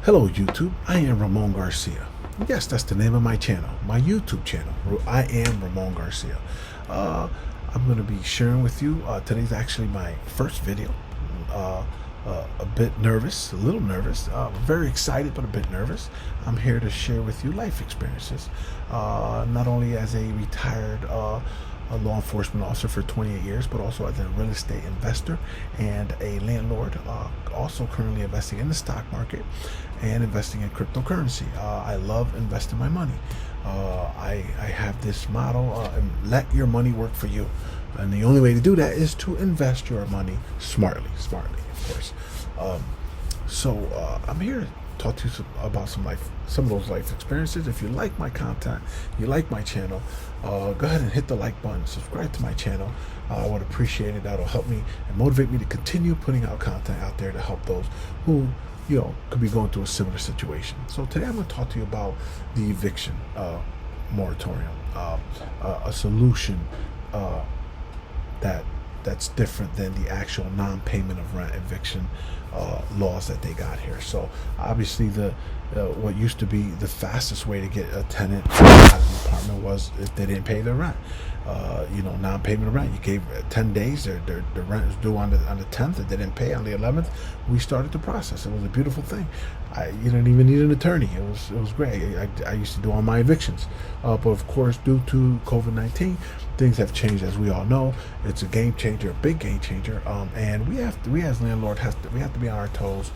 Hello YouTube, I am Ramon Garcia. Yes, that's the name of my channel, my YouTube channel. I am Ramon Garcia. I'm going to be sharing with you, today's actually my first video. A bit nervous, a little nervous, very excited but a bit nervous. I'm here to share with you life experiences, not only as a retired a law enforcement officer for 28 years, but also as a real estate investor and a landlord, also currently investing in the stock market and investing in cryptocurrency. I love investing my money. I have this motto, let your money work for you. And the only way to do that is to invest your money smartly, of course. I'm here to talk to you about some of those life experiences. If you like my content, you like my channel, go ahead and hit the like button, subscribe to my channel. I would appreciate it. That'll help me and motivate me to continue putting out content out there to help those who, could be going through a similar situation. So today I'm going to talk to you about the eviction moratorium, a solution that's different than the actual non-payment of rent eviction laws that they got here. So obviously what used to be the fastest way to get a tenant out of the apartment was if they didn't pay their rent. Non-payment of rent. You gave 10 days. Their rent is due on the 10th. If they didn't pay on the 11th, we started the process. It was a beautiful thing. You didn't even need an attorney. It was great. I used to do all my evictions, but of course, due to COVID-19, things have changed, as we all know. It's a game changer, a big game changer, and we as landlords have to be on our toes.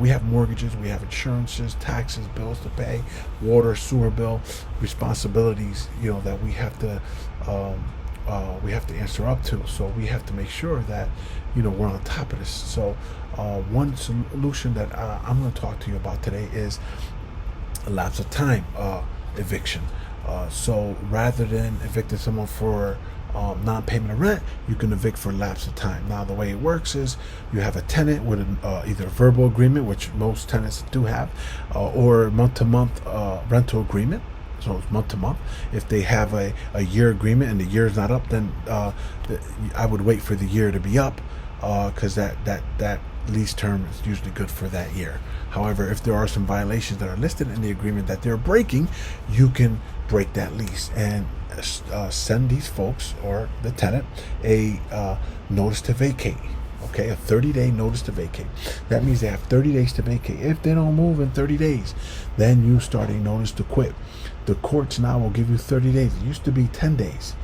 We have mortgages, we have insurances, taxes, bills to pay, water, sewer bill, responsibilities, that we have to answer up to. So we have to make sure that, we're on top of this. So one solution that I'm going to talk to you about today is a lapse of time eviction. So rather than evicting someone for non-payment of rent, you can evict for lapse of time. Now the way it works is you have a tenant with either a verbal agreement, which most tenants do have, or month-to-month rental agreement. So it's month to month. If they have a year agreement and the year is not up, then I would wait for the year to be up, because that lease term is usually good for that year. However, if there are some violations that are listed in the agreement that they're breaking, you can break that lease and send these folks or the tenant a notice to vacate. Okay, a 30-day notice to vacate. That means they have 30 days to vacate. If they don't move in 30 days, then you start a notice to quit. The courts now will give you 30 days. It used to be 10 days.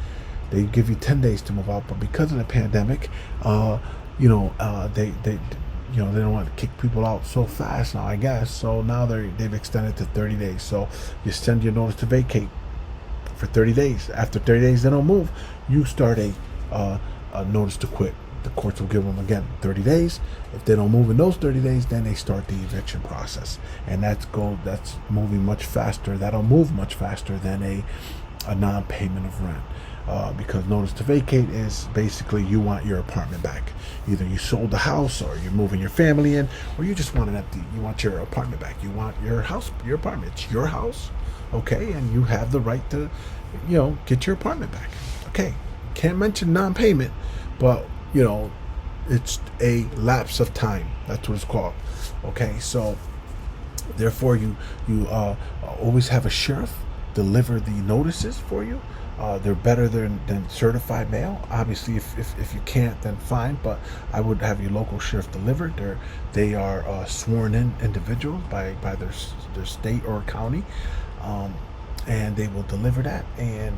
They give you 10 days to move out, but because of the pandemic, they don't want to kick people out so fast now, I guess. So now they've extended to 30 days. So you send your notice to vacate for 30 days. After 30 days, they don't move. You start a notice to quit. The courts will give them again 30 days. If they don't move in those 30 days, then they start the eviction process, and that's moving much faster. That'll move much faster than a non-payment of rent, because notice to vacate is basically you want your apartment back. Either you sold the house, or you're moving your family in, or you just want it empty. You want your apartment back. You want your house, your apartment. It's your house, okay, and you have the right to, get your apartment back. Okay, can't mention non-payment, but it's a lapse of time. That's what it's called. Okay, so therefore you always have a sheriff deliver the notices for you. They're better than certified mail. Obviously, if you can't, then fine. But I would have your local sheriff deliver. They are sworn in individuals by their state or county, and they will deliver that and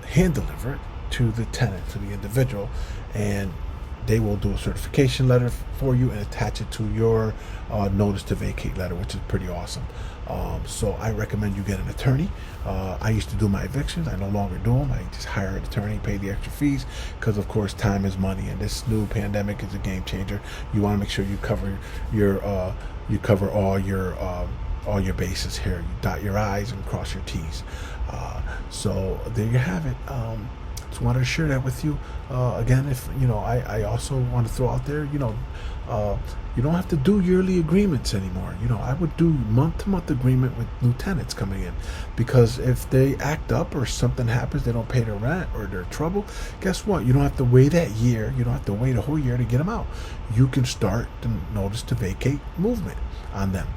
hand deliver it to the tenant, to the individual, and they will do a certification letter for you and attach it to your notice to vacate letter, which is pretty awesome. So I recommend you get an attorney. I used to do my evictions. I no longer do them. I just hire an attorney, pay the extra fees, because of course time is money, and this new pandemic is a game changer. You want to make sure you cover all your bases here. You dot your I's and cross your T's. So there you have it. Just wanted to share that with you. Again, if I also want to throw out there, you don't have to do yearly agreements anymore. I would do month-to-month agreement with new tenants coming in, because if they act up or something happens, they don't pay their rent or they're in trouble, guess what? You don't have to wait that year. You don't have to wait a whole year to get them out. You can start the notice to vacate movement on them,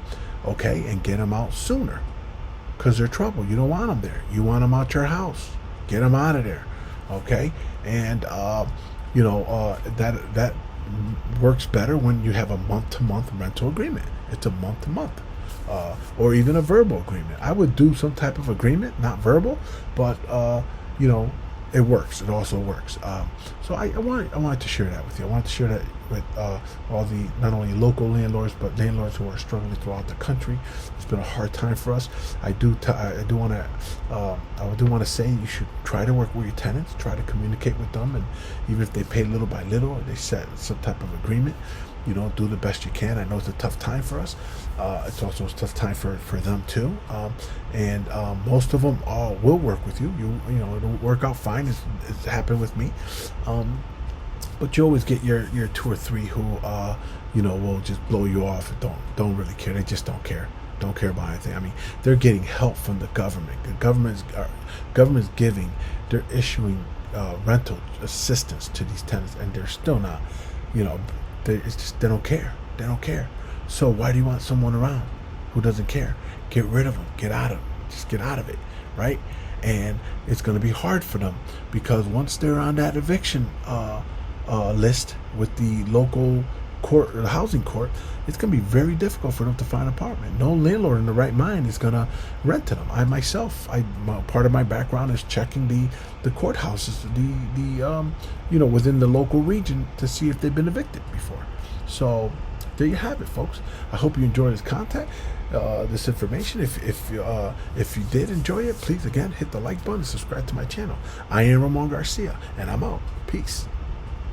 okay, and get them out sooner, because they're trouble. You don't want them there. You want them out your house. Get them out of there, okay? And that works better when you have a month-to-month rental agreement. It's a month-to-month, or even a verbal agreement. I would do some type of agreement, not verbal, but it works. It also works. So I wanted to share that with you. I wanted to share that with all the, not only local landlords, but landlords who are struggling throughout the country. It's been a hard time for us. I do want to say you should try to work with your tenants, try to communicate with them, and even if they pay little by little, or they set some type of agreement, do the best you can. I know it's a tough time for us. It's also a tough time for them too. And most of them will work with you. It'll work out fine. It's happened with me. But you always get your 2 or 3 who will just blow you off and don't really care. They just don't care. Don't care about anything. I mean, they're getting help from the government. The government's giving. They're issuing rental assistance to these tenants, and they're still not. It's just they don't care. They don't care. So why do you want someone around who doesn't care? Get rid of them. Get out of them. Just get out of it, right? And it's going to be hard for them, because once they're on that eviction list with the local court or the housing court, it's going to be very difficult for them to find an apartment. No landlord in the right mind is going to rent to them. I myself, part of my background is checking the courthouses, the within the local region, to see if they've been evicted before. So there you have it, folks. I hope you enjoyed this content, this information. If you did enjoy it, please again hit the like button and subscribe to my channel. I am Ramon Garcia, and I'm out. Peace.